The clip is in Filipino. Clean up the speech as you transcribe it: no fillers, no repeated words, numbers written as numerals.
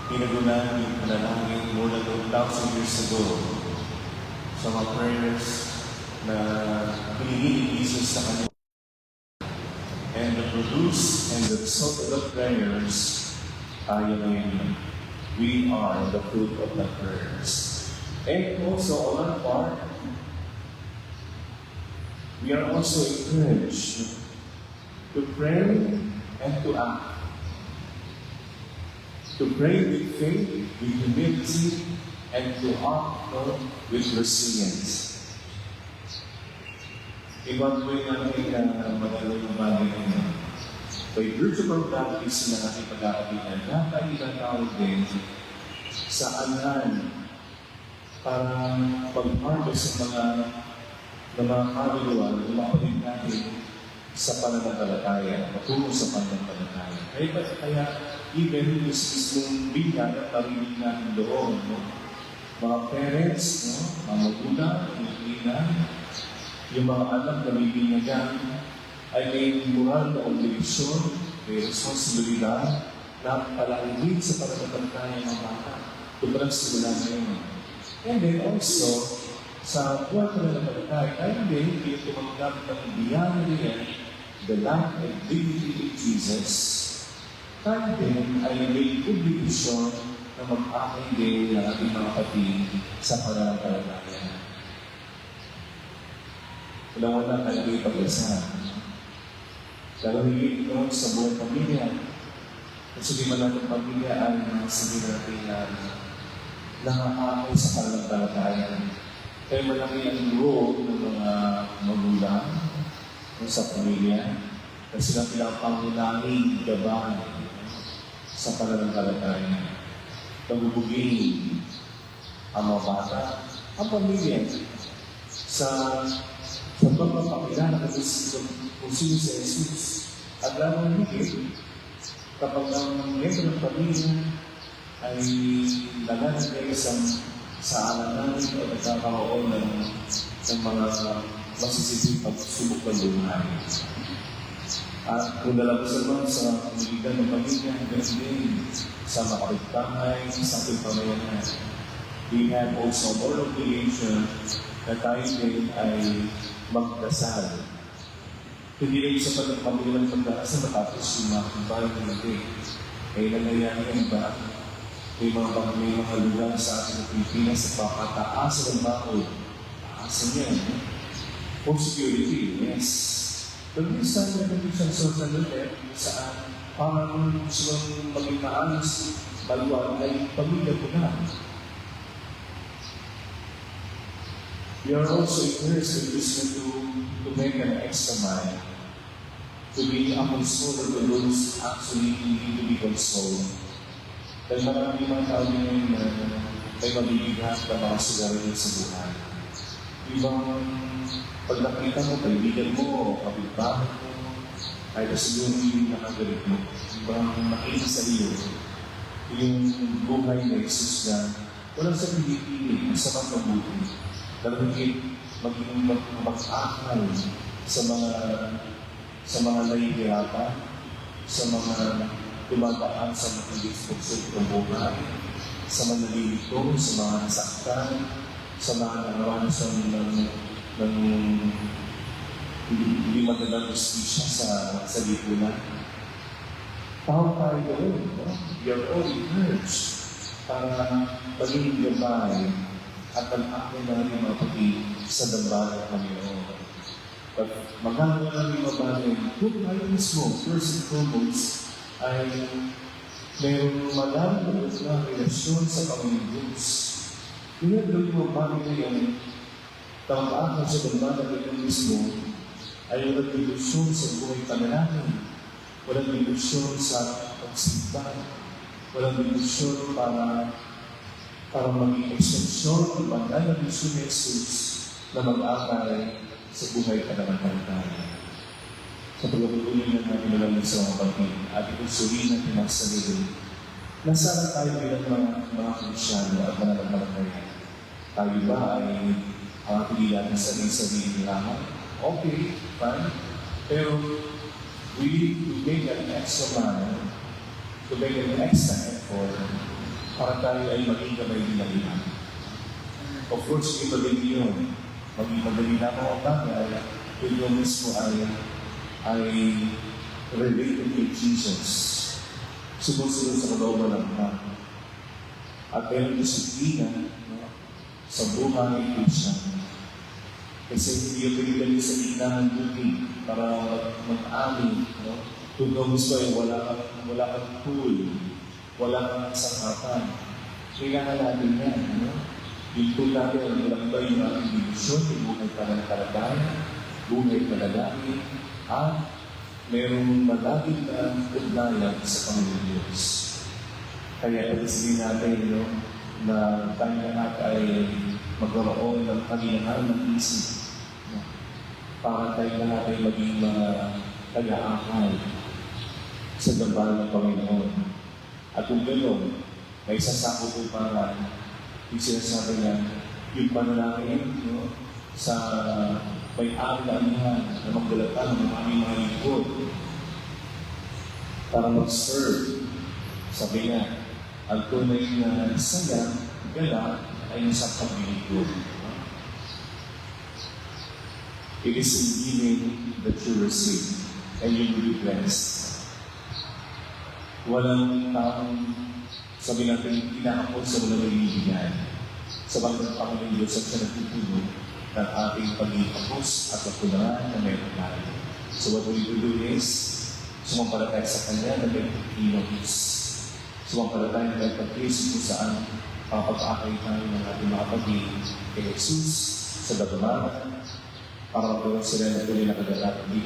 pinagunan yung panalangin more than 2,000 years ago sa mga prayers na pinili ni Jesus sa kanya. And the produce and the result of the prayers ay yun. We are the fruit of the prayers. And also, on our part, we are also encouraged to pray and to act. To pray with faith, with humility, and to act with resilience. Ibang-tuloy natin na madalawang bagay na yun. By virtue of practice na ating pag-aabihan, napailatawag din sa anan para pag-harvest ng mga kaluluwa na lumapalin natin sa pananampalataya, matungo sa pananampalataya. Kaya even yung mismong bilang at parinig natin doon, no? Mga parents, no? Mga magulang, yung mga anak na bibinyagan ay may moral na obligasyon, may responsibilidad na palangin sa pananampalataya ng bata. Tumarang simula ngayon. And then also, sa buwan ko na napalatay, ay hindi yung tumanggap ng biyaya niya, the life and dignity of Jesus, tayo din ay may obligasyon na mag-akay din ng ating mga kapatid sa pananampalataya. Wala tayo ipag-asahan. Dahil ito sa buong pamilya, kasi di man natin pamilya ay sabi natin na nakakakay sa pananampalataya. Kaya malaki ang role ng mga magulang sa pamilya kasi sila pinapangunahing gabay sa pananampalataya. Pagubugin ang mga bata, ang pamilya sa pagpapakilala kung sino sa Jesus. At lamang higit, kapag ang membro ng pamilya ay nalalagay sa alalaman o nagkakaroon ng mga masisiping pagsubok ng buhay. At kung lalabas naman sa pamiligan ng pamilya, ganun din sa makapagpangay, sa ating pamayanan. We have also more obligation na tayo din ay magdasal. Hindi rin sa pamilya ng pagdasal matapos yung mga kumbahan ng hindi. Kaya nangyayari ang iba. May mga lugar sa ating Pilipinas sa pakataas ng bakod. Taasan yan. Home security, yes. Pero minsan, meron siyang social life saan parang gusto maging maayos, maluwag ay pamilya ko na. We are also encouraged in this to make an extra mile, to be a consoler to those actually need to be consoled. Dahil marami mga tao ngayon na may mabibigat na mga sigarilyo sa buhay. Ibang pag nakita mo, kaibigan mo, kapitbahay mo, ay siguro yung nakagalit mo. Ibang nakita sa iyo, yung buhay na Jesus na walang sa pinipili, sa pagkabuti. Dalawin maging mag-akal sa mga nahihirapan, sa mga dumadaan sa mga disposal ng buhay, sa mga nalilito, sa mga nasaktan, sa mga nangarasan ng hindi magandang justisya sa lipunan. Tao tayo doon, no? We are all encouraged para maging gabay at ang-akay na rin mga pati sa dambalan ng Panginoon. But magagawa namin mabagay, kung tayo mismo, first and foremost, ay mayroong malalim na relasyon sa Panginoon Diyos. Kaya gawin mo bagay na yan, tawag-akay sa dambalan ng mismo, ay walang ilusyon sa buhay panalangin, walang ilusyon sa pagsimba, walang ilusyon para maging eksensyon ng banal na Diyos ni Jesus na mag-akay sa buhay pananampalataya. Sa pagkakutuloy na natin nalang sa mga pagkain, at ikusuri natin ang sarili. Nasaan tayo bilang mga Kristyano at mananampalataya? Tayo ba ay pilihan ng sarili lamang? Okay, fine. Pero we need to make an extra mile, to make an extra effort para tayo ay maging kamay din ng iba. Of course, hindi magiging yun. Maging madali na ako ang bagay, yun yung mismo ay related to Jesus. Sumusunod sa kalooban ng Ama. At meron disiplina sa buhay ko siya. Kasi hindi yung pinagaling sa gitna ng tubig para mag-amin. Kung gusto ay wala kang tool, wala kang sangkapan. Kailangan natin yan. Yung tool natin, walang ba yung ating division, yung buhay pa ng kalagayan, buhay palagay, at mayroong malaging na ugnayan sa Panginoon Diyos. Kaya pag-isipin natin, na tayo lahat ay magkaroon ng kalinangan ng isip para tayo lahat ay maging mga taga-akal sa gabal ng Panginoon. At kung gano'n, may sasako po para yung sinasabi niya, yung panalangin sa may-ari na anihan na magdalatan ng aming mga lingkod para mag-serve. Sabi niya, ang tunay na saya, gala, ay nasa pag-lingkod. It is in giving that you receive, and you will be blessed. Walang taong, sabi natin, inaapos sa walang nalibigyan. Sabagat ang Panginoon Diyos at siya nagtutulog ng ating pag-iapos at pagkulangan na mayroon natin. So what we do is, sumampalataya sa Kanya na may pagkilos. Sumampalataya na may pagkilos kung saan pag-aakay tayo ng ating mga pag-ibig kay Jesus sa dagamaran para magkaroon sila na tuloy na kagalat at hindi